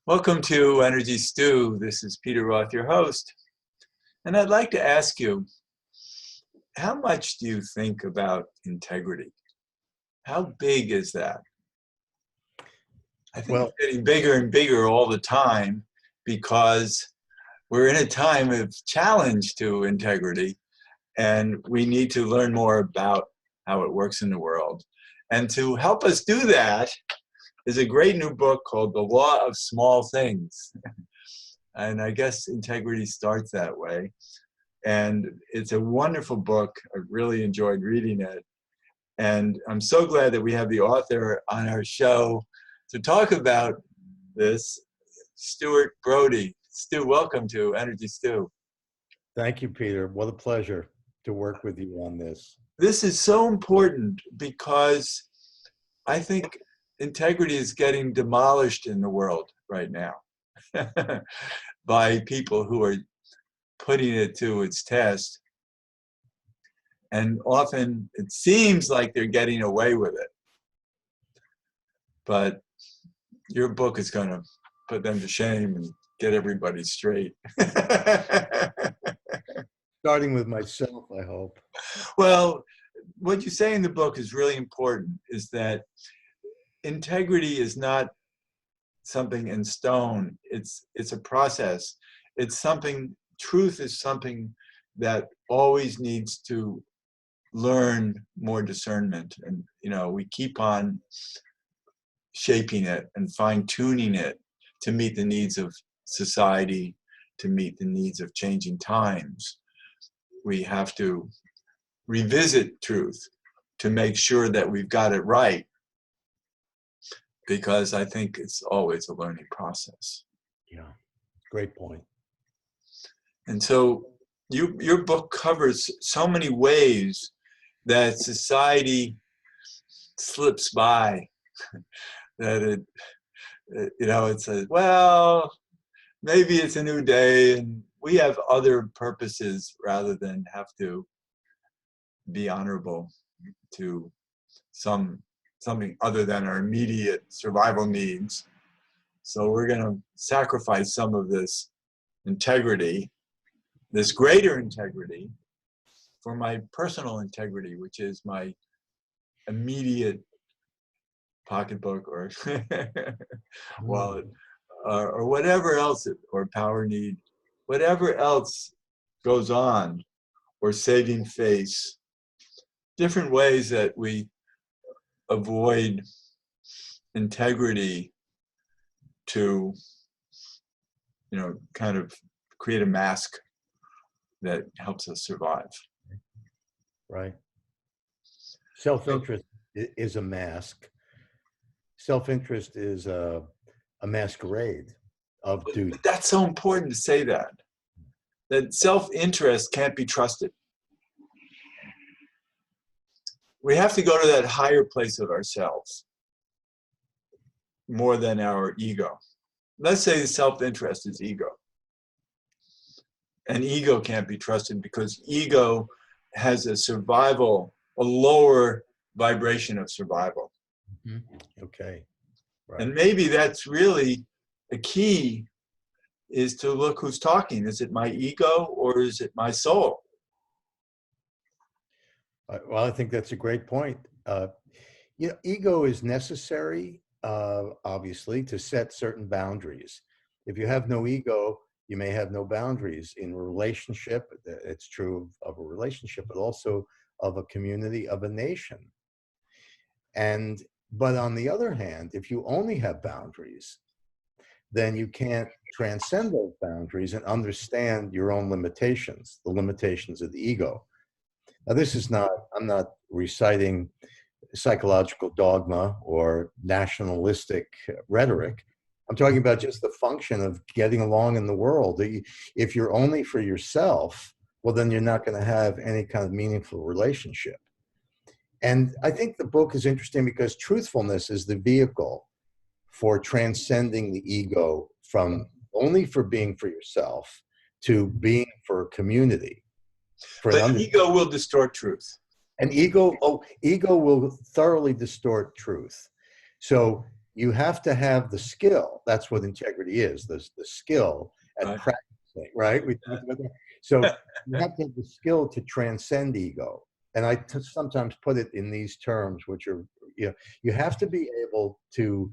Welcome to Energy Stew. This is Peter Roth, your host. And I'd like to ask you, how much do you think about integrity? How big is that? I think Well, it's getting bigger and bigger all the time because we're in a time of challenge to integrity, and we need to learn more about how it works in the world. And to help us do that is a great new book called The Law of Small Things. And I guess integrity starts that way. And it's a wonderful book. I really enjoyed reading it. And I'm so glad that we have the author on our show to talk about this, Stuart Brody. Stu, welcome to Energy Stew. thank you, Peter. What a pleasure to work with you on this. This is so important because I think integrity is getting demolished in the world right now by people who are putting it to its test. And often it seems like they're getting away with it. But your book is going to put them to shame and get everybody straight. Starting with myself, I hope. Well, what you say in the book is really important, is that integrity is not something in stone. It's a process. It's something, truth is something that always needs to learn more discernment. And, we keep on shaping it and fine-tuning it to meet the needs of society, to meet the needs of changing times. We have to revisit truth to make sure that we've got it right, because I think it's always a learning process. Yeah, great point. And so your book covers so many ways that society slips by, that it says, well, maybe it's a new day and we have other purposes rather than have to be honorable to something other than our immediate survival needs. So we're going to sacrifice some of this integrity, this greater integrity, for my personal integrity, which is my immediate pocketbook or wallet, or whatever else, or power need, whatever else goes on, or saving face, different ways that we avoid integrity to, kind of create a mask that helps us survive. Right. Self-interest is a mask. Self-interest is a masquerade of duty. But that's so important to say that self-interest can't be trusted. We have to go to that higher place of ourselves more than our ego. Let's say self-interest is ego. And ego can't be trusted because ego has a lower vibration of survival. Mm-hmm. Okay. Right. And maybe that's really a key, is to look who's talking. Is it my ego or is it my soul? Well, I think that's a great point. Ego is necessary, obviously, to set certain boundaries. If you have no ego, you may have no boundaries in a relationship. It's true of a relationship, but also of a community, of a nation. But on the other hand, if you only have boundaries, then you can't transcend those boundaries and understand your own limitations, the limitations of the ego. Now, I'm not reciting psychological dogma or nationalistic rhetoric. I'm talking about just the function of getting along in the world. If you're only for yourself, well, then you're not going to have any kind of meaningful relationship. And I think the book is interesting because truthfulness is the vehicle for transcending the ego from only for being for yourself to being for a community. But ego will distort truth. And ego will thoroughly distort truth. So you have to have the skill. That's what integrity is, the skill at Right. practicing, right? We talked about that. So you have to have the skill to transcend ego. And I sometimes put it in these terms, which are, you have to be able to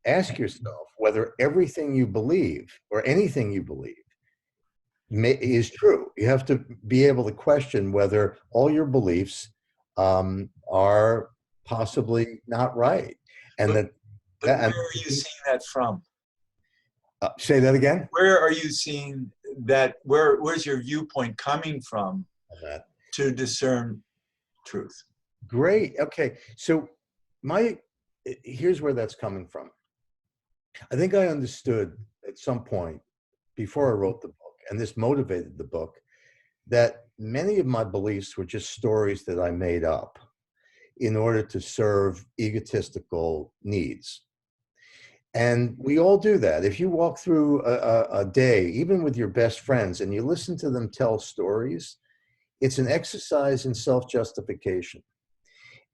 ask yourself whether everything you believe or anything you believe is true. You have to be able to question whether all your beliefs are possibly not right, and But, that, but where are you seeing that from? say that again. Where are you seeing that? Where's your viewpoint coming from to discern truth? Great. Okay. So here's where that's coming from. I think I understood at some point before I wrote the book, and this motivated the book, that many of my beliefs were just stories that I made up in order to serve egotistical needs. And we all do that. If you walk through a day, even with your best friends, and you listen to them tell stories, it's an exercise in self-justification.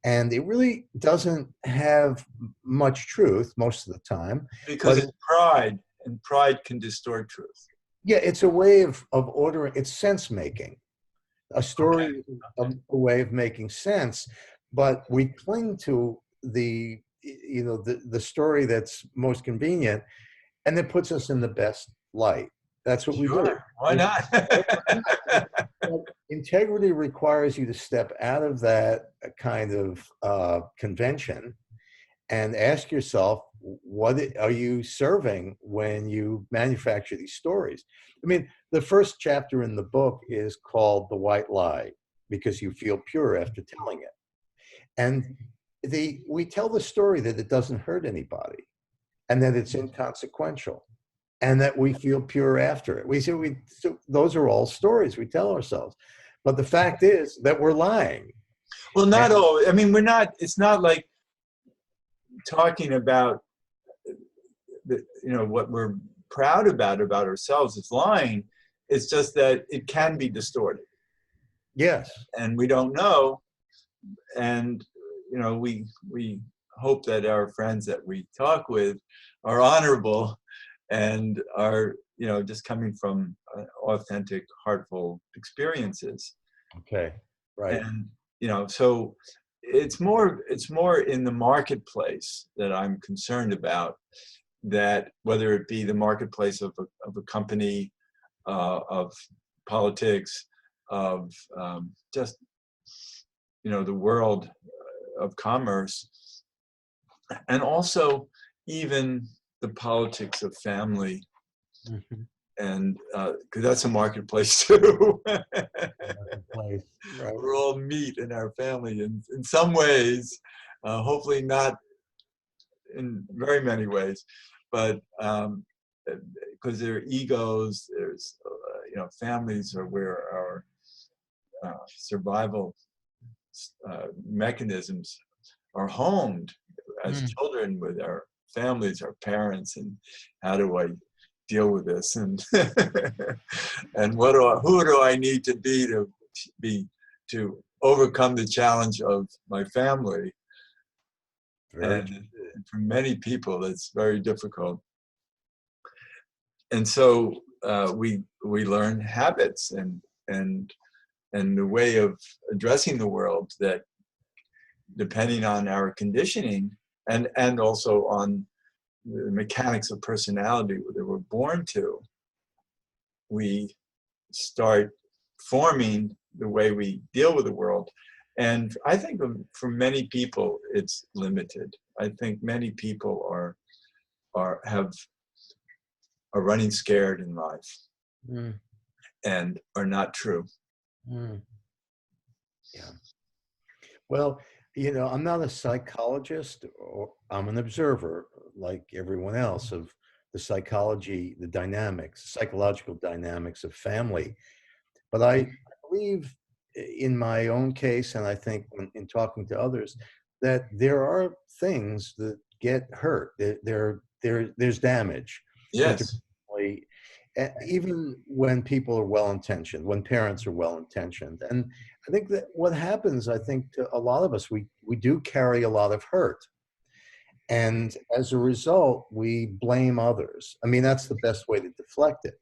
And it really doesn't have much truth most of the time. Because it's pride, and pride can distort truth. Yeah, it's a way of ordering, it's sense making. A story is a way of making sense, but we cling to the story that's most convenient, and it puts us in the best light. That's what we do. Why not? Integrity requires you to step out of that kind of convention and ask yourself, what are you serving when you manufacture these stories? I mean, the first chapter in the book is called The White Lie, because you feel pure after telling it. And we tell the story that it doesn't hurt anybody, and that it's inconsequential, and that we feel pure after it. So those are all stories we tell ourselves. But the fact is that we're lying. Well, not all. I mean, it's not like talking about what we're proud about ourselves is lying. It's just that it can be distorted. Yes. And we don't know. And we hope that our friends that we talk with are honorable and are just coming from authentic, heartful experiences. Okay. Right. And so it's more in the marketplace that I'm concerned about, that whether it be the marketplace of a company, of politics, of just the world of commerce, and also even the politics of family. Mm-hmm. And because that's a marketplace too. Right. We're all meat in our family in some ways, hopefully not in very many ways, but because there are egos, there's families are where our survival mechanisms are honed as children, with our families, our parents, and how do I deal with this, and and who do I need to be to overcome the challenge of my family. And for many people it's very difficult, and so we learn habits and the way of addressing the world that, depending on our conditioning and also on the mechanics of personality that we're born to, we start forming the way we deal with the world. And I think for many people it's limited. I think many people are running scared in life and are not true. Yeah. Well, I'm not a psychologist, or I'm an observer like everyone else of the psychological dynamics of family. But I believe in my own case, and I think in talking to others, that there are things that get hurt. There's damage. Yes. Even when people are well-intentioned, when parents are well-intentioned. And I think that what happens, to a lot of us, we do carry a lot of hurt. And as a result, we blame others. I mean, that's the best way to deflect it.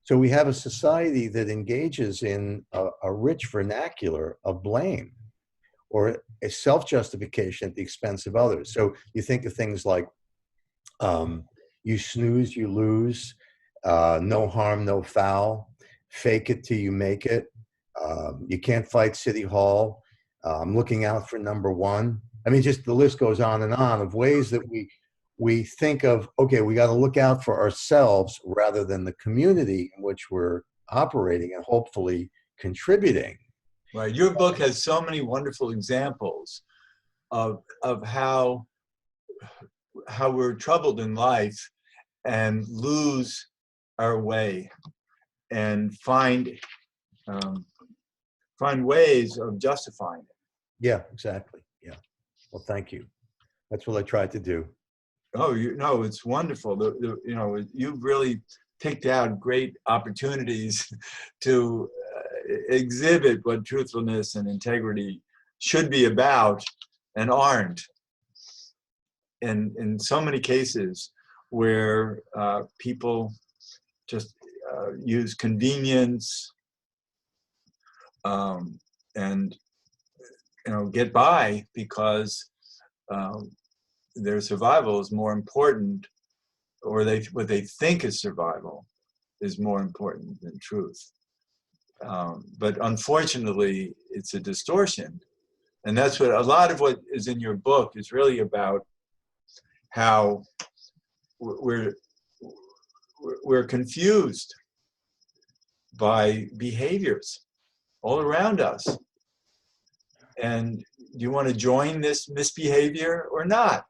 So we have a society that engages in a rich vernacular of blame or a self-justification at the expense of others. So you think of things like you snooze, you lose, no harm, no foul, fake it till you make it. You can't fight City Hall. I'm looking out for number one. I mean, just the list goes on and on of ways that we think of, okay, we got to look out for ourselves rather than the community in which we're operating and hopefully contributing. Right. Your book has so many wonderful examples of how we're troubled in life and lose our way and find ways of justifying it. Yeah, exactly. Yeah. Well, thank you. That's what I tried to do. Oh, no, it's wonderful. You really picked out great opportunities to exhibit what truthfulness and integrity should be about and aren't. And in so many cases where people just use convenience and get by because their survival is more important, or what they think is survival is more important than truth. But unfortunately, it's a distortion. And that's what a lot of what is in your book is really about, how we're confused by behaviors all around us. And do you want to join this misbehavior or not?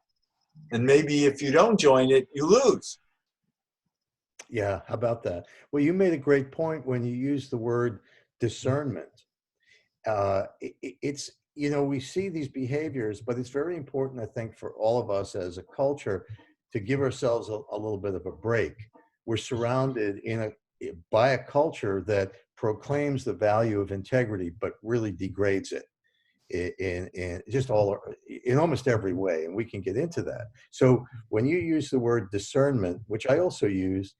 And maybe if you don't join it, you lose. Yeah, how about that? Well, you made a great point when you used the word discernment. It's, we see these behaviors, but it's very important, I think, for all of us as a culture to give ourselves a little bit of a break. We're surrounded by a culture that proclaims the value of integrity, but really degrades it in just in almost every way, and we can get into that. So when you use the word discernment, which I also use,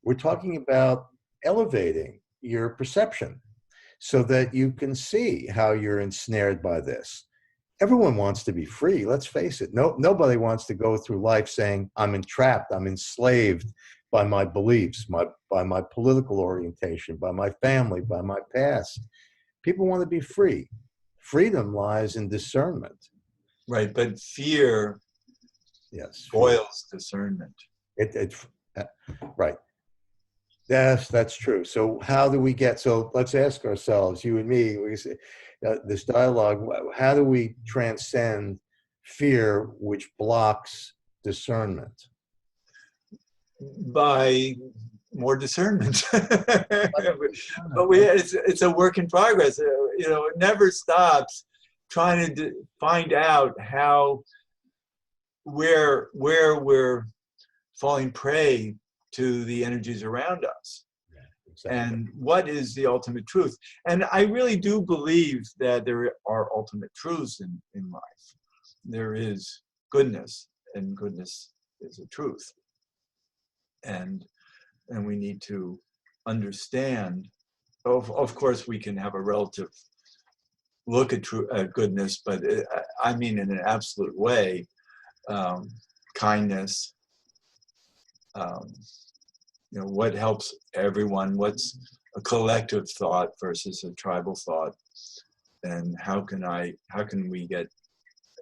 we're talking about elevating your perception so that you can see how you're ensnared by this. Everyone wants to be free. Let's face it. Nobody wants to go through life saying, I'm entrapped, I'm enslaved by my beliefs, by my political orientation, by my family, by my past. People want to be free. Freedom lies in discernment. Right, but fear, yes, spoils discernment. Right. Yes, that's true. So how do we so let's ask ourselves, you and me, this dialogue, how do we transcend fear which blocks discernment? By more discernment. But it's a work in progress. It never stops trying to find out where we're falling prey to the energies around us. Yeah, exactly. And what is the ultimate truth. And I really do believe that there are ultimate truths in life. There is goodness, and goodness is a truth. And we need to understand, of course we can have a relative look at goodness, but I mean in an absolute way, kindness, what helps everyone, what's a collective thought versus a tribal thought, and how can we get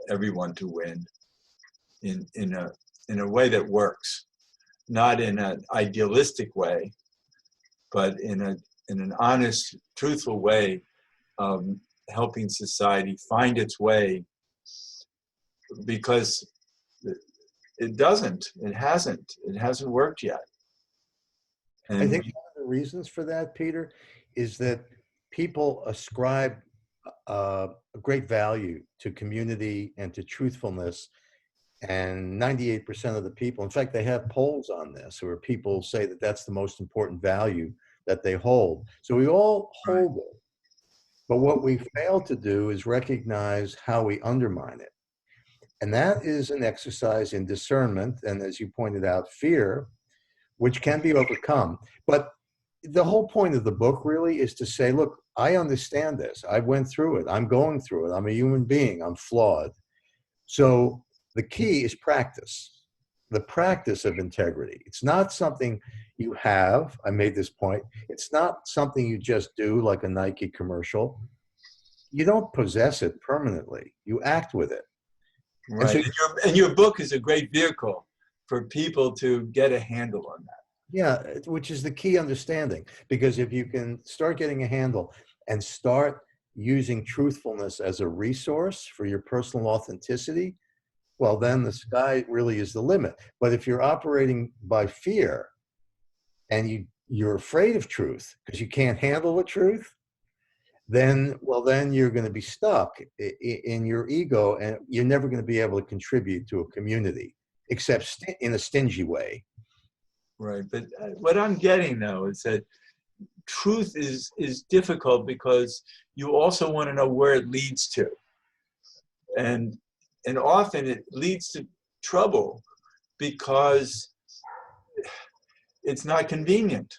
everyone to win in a way that works, not in an idealistic way, but in an honest, truthful way of helping society find its way, because it hasn't worked yet. And I think one of the reasons for that, Peter, is that people ascribe a great value to community and to truthfulness. And 98% of the people, in fact, they have polls on this where people say that that's the most important value that they hold. So we all hold it. But what we fail to do is recognize how we undermine it. And that is an exercise in discernment. And as you pointed out, fear, which can be overcome. But the whole point of the book really is to say, look, I understand this. I went through it. I'm going through it. I'm a human being. I'm flawed. So the key is practice, the practice of integrity. It's not something you have. I made this point. It's not something you just do like a Nike commercial. You don't possess it permanently. You act with it. And Right. so, And your book is a great vehicle for people to get a handle on that. yeah, which is the key understanding. Because if you can start getting a handle and start using truthfulness as a resource for your personal authenticity, well, then the sky really is the limit. But if you're operating by fear and you're afraid of truth because you can't handle the truth, then, well, then you're going to be stuck in your ego, and you're never going to be able to contribute to a community, except in a stingy way. Right. But what I'm getting though is that truth is difficult because you also want to know where it leads to. And often it leads to trouble because it's not convenient.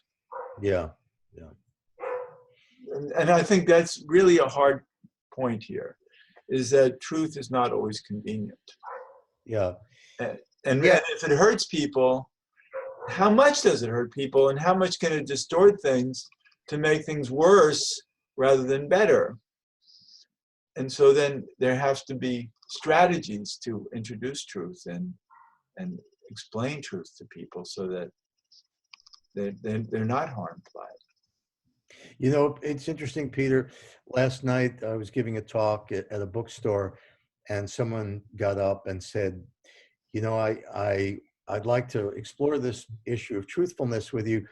Yeah, yeah, And I think that's really a hard point here, is that truth is not always convenient. yeah, And yeah. if it hurts people, how much does it hurt people, and how much can it distort things to make things worse rather than better? And so then there has to be strategies to introduce truth and explain truth to people so that they're not harmed by it. You know, it's interesting, Peter. Last night I was giving a talk at a bookstore, and someone got up and said, you know, I'd like to explore this issue of truthfulness with you.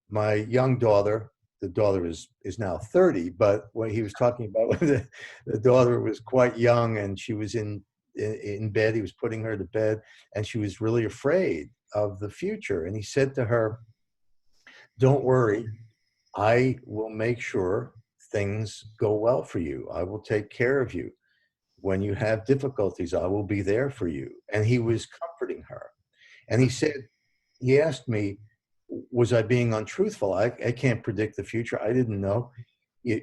My young daughter, the daughter is now 30, but what he was talking about, the daughter was quite young, and she was in bed. He was putting her to bed, and she was really afraid of the future. And he said to her, don't worry, I will make sure things go well for you. I will take care of you. When you have difficulties, I will be there for you. And he was comforting her. And he said, he asked me, was I being untruthful? I can't predict the future. I didn't know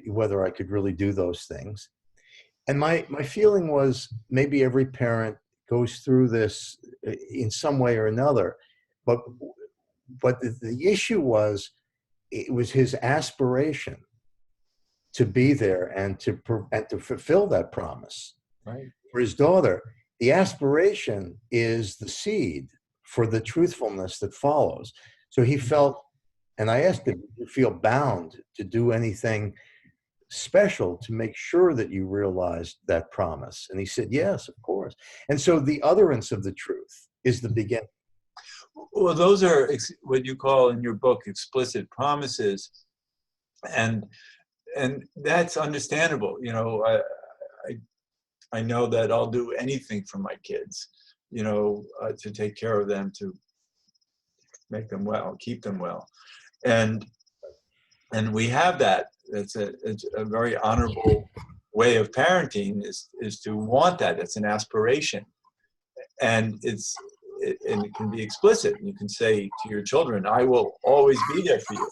whether I could really do those things. And my feeling was maybe every parent goes through this in some way or another. But the issue was, it was his aspiration to be there and to fulfill that promise. Right. For his daughter, the aspiration is the seed for the truthfulness that follows. So he felt, and I asked him, do you feel bound to do anything special to make sure that you realized that promise? And he said, yes, of course. And so the utterance of the truth is the beginning. Well, those are what you call in your book explicit promises, and that's understandable. You know, I know that I'll do anything for my kids, you know, to take care of them, to make them well, keep them well, and we have that. It's a very honorable way of parenting is to want that. It's an aspiration, and and it can be explicit. You can say to your children, I will always be there for you.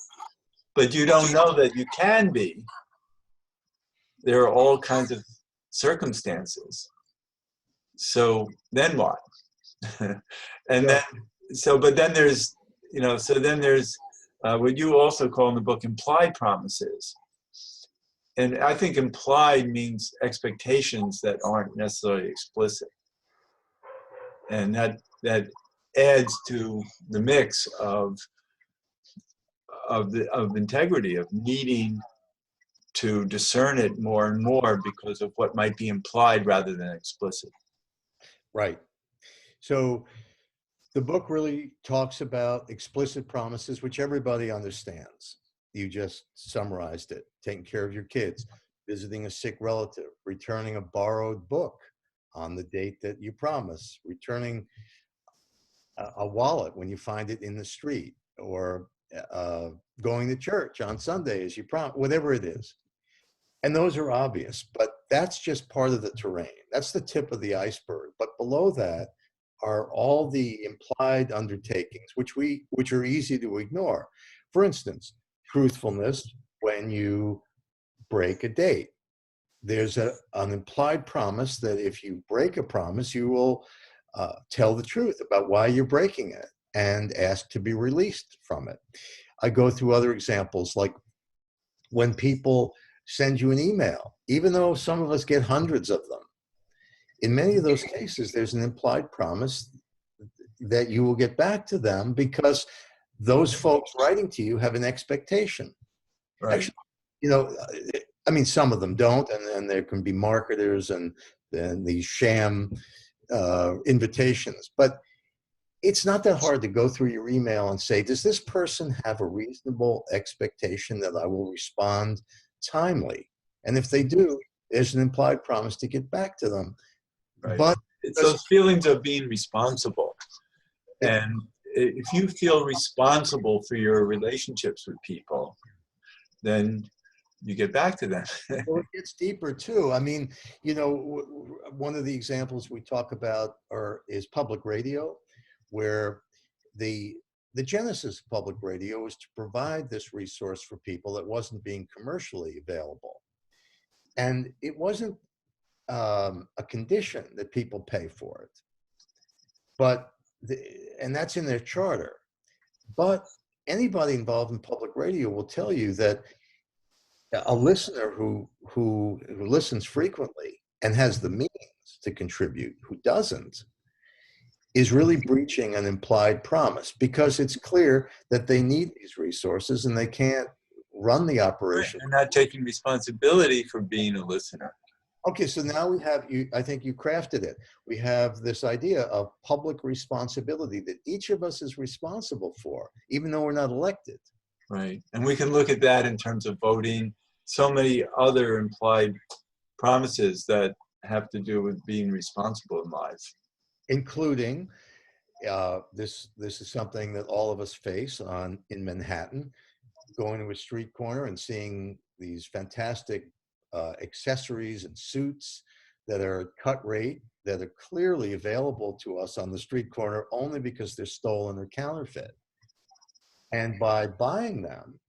But you don't know that you can be. There are all kinds of circumstances. So then what? And then, but then there's, you know, so then there's what you also call in the book implied promises. And I think implied means expectations that aren't necessarily explicit. And that adds to the mix of integrity, of needing to discern it more and more because of what might be implied rather than explicit. Right. So the book really talks about explicit promises, which everybody understands. You just summarized it. Taking care of your kids, visiting a sick relative, returning a borrowed book on the date that you promise, returning a wallet when you find it in the street, or going to church on Sunday as you promise, whatever it is. And those are obvious. But that's just part of the terrain. That's the tip of the iceberg. But below that are all the implied undertakings, which are easy to ignore. For instance, truthfulness when you break a date. There's an implied promise that if you break a promise, you will tell the truth about why you're breaking it and ask to be released from it. I go through other examples, like when people send you an email, even though some of us get hundreds of them. In many of those cases, there's an implied promise that you will get back to them because those folks writing to you have an expectation. Right. Actually, you know, I mean, some of them don't, and there can be marketers and these sham invitations. But it's not that hard to go through your email and say, does this person have a reasonable expectation that I will respond timely? And if they do, there's an implied promise to get back to them. Right. But it's those feelings of being responsible. And if you feel responsible for your relationships with people, then you get back to them. well, it gets deeper too. I mean, you know, one of the examples we talk about is public radio, where the genesis of public radio was to provide this resource for people that wasn't being commercially available. And it wasn't a condition that people pay for it. But, and that's in their charter. But anybody involved in public radio will tell you that a listener who listens frequently and has the means to contribute, who doesn't, is really breaching an implied promise, because it's clear that they need these resources and they can't run the operation. They're not taking responsibility for being a listener. Okay, so now we have, I think you crafted it. We have this idea of public responsibility that each of us is responsible for, even though we're not elected. Right. And we can look at that in terms of voting, so many other implied promises that have to do with being responsible in life. Including, this is something that all of us face in Manhattan, going to a street corner and seeing these fantastic accessories and suits that are cut rate, that are clearly available to us on the street corner only because they're stolen or counterfeit. And by buying them,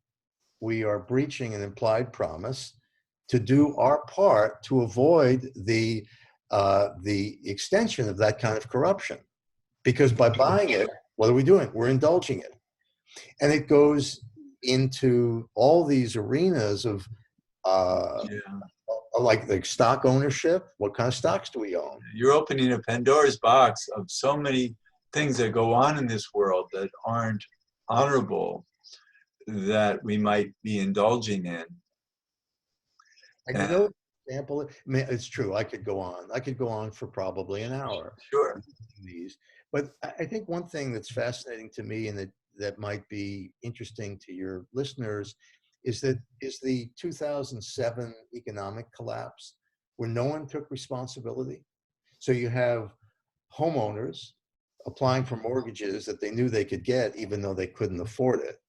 we are breaching an implied promise to do our part to avoid the extension of that kind of corruption. Because by buying it, what are we doing? We're indulging it. And it goes into all these arenas of like stock ownership. What kind of stocks do we own? You're opening a Pandora's box of so many things that go on in this world that aren't honorable, that we might be indulging in. And you know, example, I mean, it's true. I could go on for probably an hour. Sure. These, but I think one thing that's fascinating to me, and that might be interesting to your listeners, is the 2007 economic collapse, where no one took responsibility. So you have homeowners applying for mortgages that they knew they could get, even though they couldn't afford it,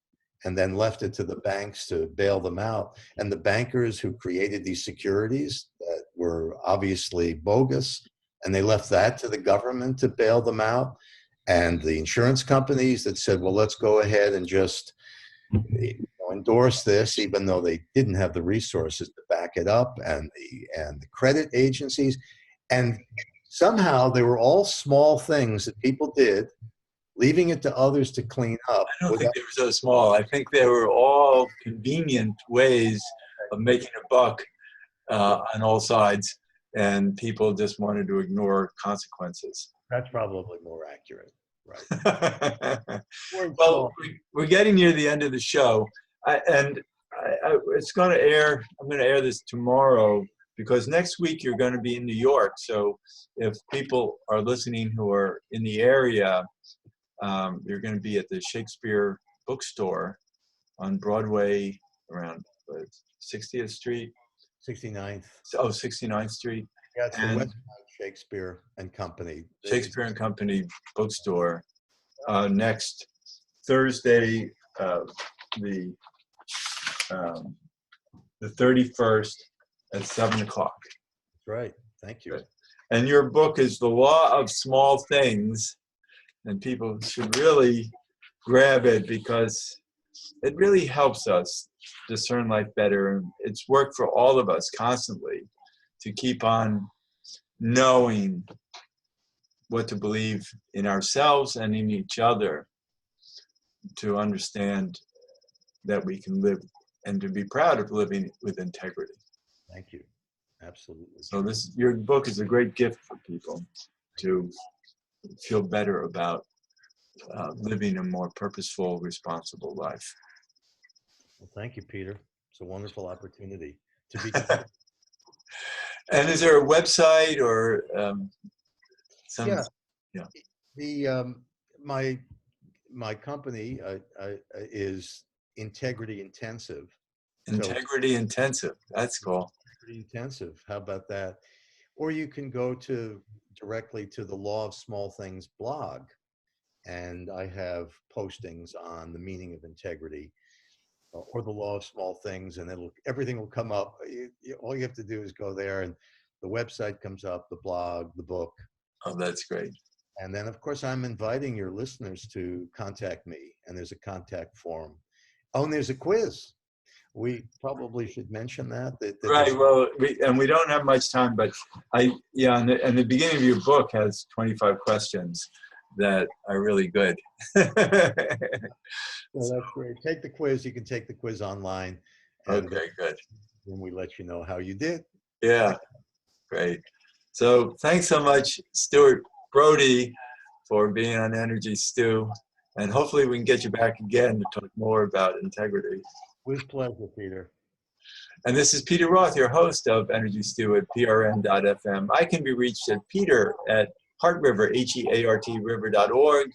and then left it to the banks to bail them out. And the bankers who created these securities that were obviously bogus, and they left that to the government to bail them out. And the insurance companies that said, well, let's go ahead and just endorse this, even though they didn't have the resources to back it up, and the credit agencies. And somehow they were all small things that people did, leaving it to others to clean up. I don't think they were so small. I think they were all convenient ways of making a buck on all sides, and people just wanted to ignore consequences. That's probably more accurate, right? Well, we're getting near the end of the show, it's going to air. I'm going to air this tomorrow, because next week you're going to be in New York. So if people are listening who are in the area, you're going to be at the Shakespeare bookstore on Broadway around 60th Street. 69th. Oh, 69th Street. Yeah, it's the West Shakespeare and Company. Shakespeare and Company bookstore. Next Thursday, the 31st at 7 o'clock. right. Thank you. Good. And your book is The Law of Small Things, and people should really grab it because it really helps us discern life better. And it's worked for all of us constantly to keep on knowing what to believe in ourselves and in each other, to understand that we can live and to be proud of living with integrity. Thank you. Absolutely. So your book is a great gift for people to feel better about living a more purposeful, responsible life. Well, thank you, Peter. It's a wonderful opportunity to be. And is there a website or some? Yeah. Yeah. The my company is Integrity Intensive. Integrity Intensive. That's cool. Integrity Intensive. How about that? Or you can go directly to the Law of Small Things blog, and I have postings on the meaning of integrity or the law of small things, and everything will come up. All you have to do is go there, and the website comes up, the blog, the book. Oh, that's great. And then, of course, I'm inviting your listeners to contact me, and there's a contact form. Oh, and there's a quiz. We probably should mention that. Right. Well, we don't have much time, but and the beginning of your book has 25 questions that are really good. Well, that's great. Take the quiz. You can take the quiz online. And Okay, good. then we let you know how you did. Yeah, great. So thanks so much, Stuart Brody, for being on Energy Stew. And hopefully we can get you back again to talk more about integrity. With pleasure, Peter. And this is Peter Roth, your host of Energy Stew at prn.fm. I can be reached at peter@heartriver, HEART river.org.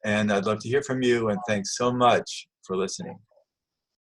And I'd love to hear from you. And thanks so much for listening.